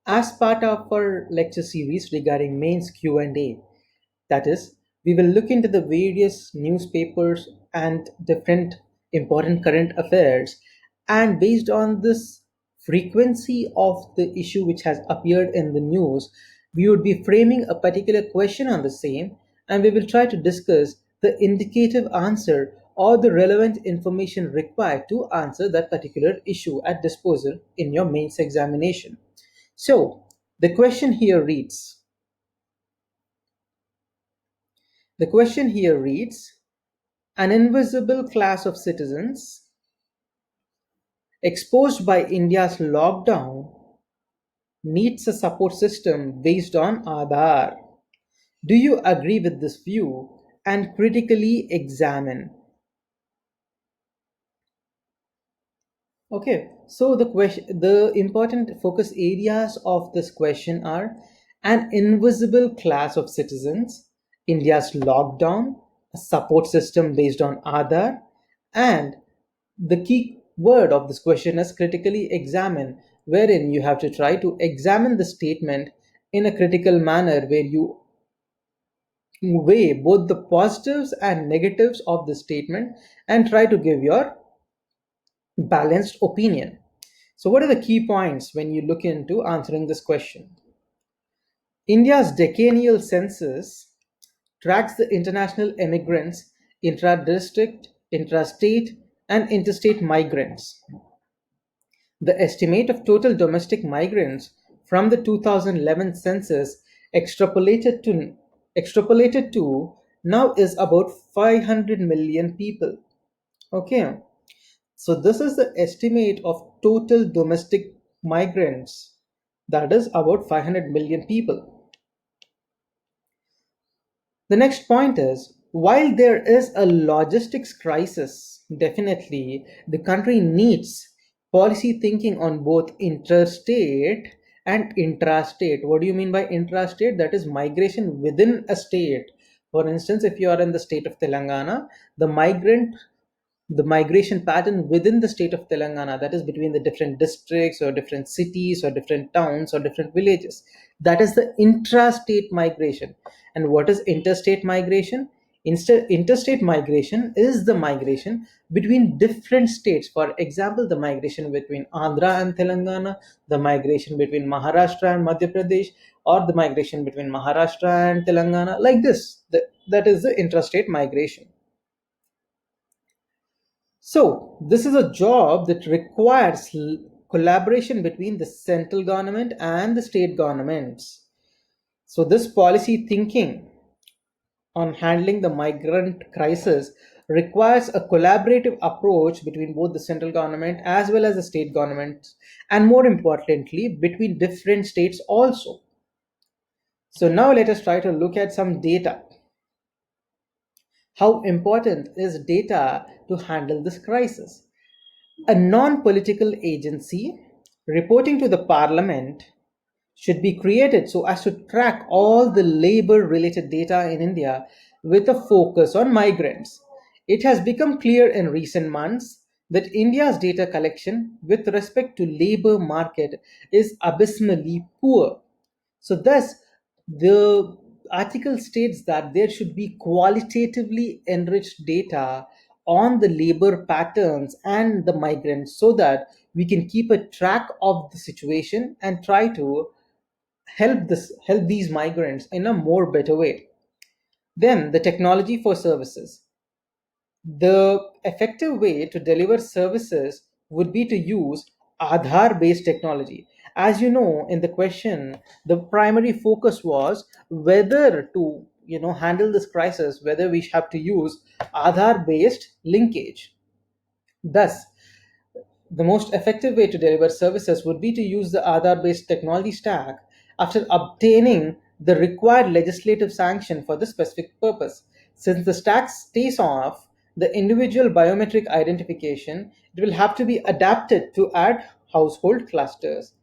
As part of our lecture series regarding mains Q&A, that is, we will look into the various newspapers and different important current affairs, and based on this frequency of the issue which has appeared in the news, we would be framing a particular question on the same, and we will try to discuss the indicative answer or the relevant information required to answer that particular issue at disposal in your mains examination. So, the question here reads, the question here reads, an invisible class of citizens exposed by India's lockdown needs a support system based on Adhaar. Do you agree with this view and critically examine? Okay, so the important focus areas of this question are an invisible class of citizens, India's lockdown, a support system based on Aadhaar, and the key word of this question is critically examine, wherein you have to try to examine the statement in a critical manner where you weigh both the positives and negatives of the statement and try to give your balanced opinion. So, what are the key points when you look into answering this question? India's decennial census tracks the international immigrants, intra-district, intrastate, and interstate migrants. The estimate of total domestic migrants from the 2011 census extrapolated to now is about 500 million people. Okay, so this is the estimate of total domestic migrants, that is about 500 million people. The next point is, while there is a logistics crisis, definitely the country needs policy thinking on both interstate and intrastate. What do you mean by intrastate? That is migration within a state. For instance, if you are in the state of Telangana, the migration pattern within the state of Telangana, that is between the different districts or different cities or different towns or different villages, that is the intrastate migration. And what is interstate migration? Interstate migration is the migration between different states. For example, the migration between Andhra and Telangana, the migration between Maharashtra and Madhya Pradesh, or the migration between Maharashtra and Telangana, like this. That is the intrastate migration. So, this is a job that requires collaboration between the central government and the state governments. So, this policy thinking on handling the migrant crisis requires a collaborative approach between both the central government as well as the state governments, and more importantly, between different states also. So, now let us try to look at some data. How important is data to handle this crisis? A non-political agency reporting to the parliament should be created so as to track all the labor-related data in India with a focus on migrants. It has become clear in recent months that India's data collection with respect to labor market is abysmally poor. So, thus, the article states that there should be qualitatively enriched data on the labor patterns and the migrants so that we can keep a track of the situation and try to help these migrants in a more better way. Then the technology for services. The effective way to deliver services would be to use Aadhaar based technology. As you know, in the question, the primary focus was whether to handle this crisis, whether we have to use Aadhaar based linkage. Thus, the most effective way to deliver services would be to use the Aadhaar based technology stack after obtaining the required legislative sanction for the specific purpose. Since the stack stays off the individual biometric identification, it will have to be adapted to add household clusters.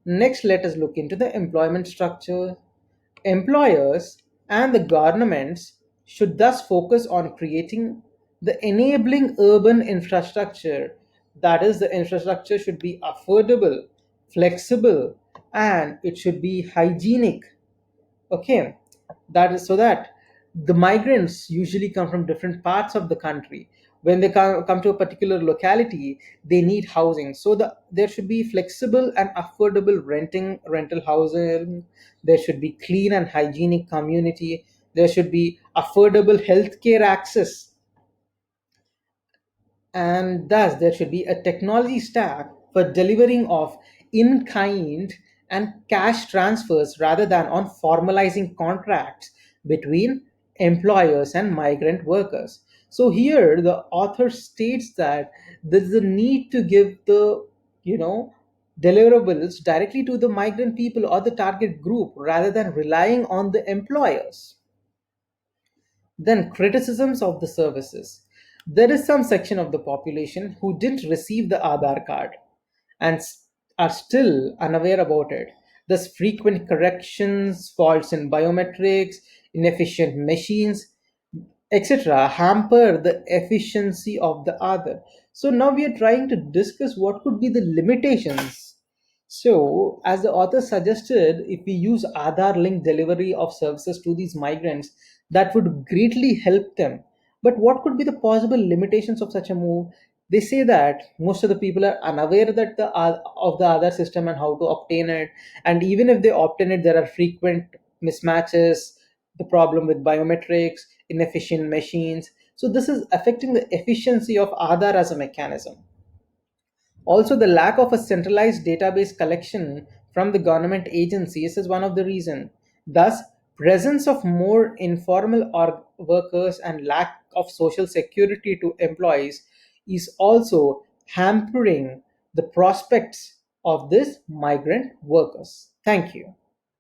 Next, let us look into the employment structure. Employers and the governments should thus focus on creating the enabling urban infrastructure. That is, the infrastructure should be affordable, flexible, and it should be hygienic. Okay, that is so that the migrants usually come from different parts of the country. When they come to a particular locality, they need housing, so there should be flexible and affordable rental housing. There should be clean and hygienic community. There should be affordable healthcare access, and thus there should be a technology stack for delivering of in-kind and cash transfers rather than on formalizing contracts between employers and migrant workers. So here the author states that there's a need to give the, you know, deliverables directly to the migrant people or the target group rather than relying on the employers. Then, criticisms of the services. There is some section of the population who didn't receive the Aadhaar card and are still unaware about it. Thus, frequent corrections, faults in biometrics, inefficient machines, etc., hamper the efficiency of the other. So now we are trying to discuss what could be the limitations. So, as the author suggested, if we use Aadhaar linked delivery of services to these migrants, that would greatly help them. But what could be the possible limitations of such a move? They say that most of the people are unaware that of the Aadhaar system and how to obtain it, and even if they obtain it, there are frequent mismatches, the problem with biometrics, inefficient machines. So this is affecting the efficiency of Aadhaar as a mechanism. Also, the lack of a centralized database collection from the government agencies is one of the reasons. Thus, presence of more informal workers and lack of social security to employees is also hampering the prospects of these migrant workers. Thank you.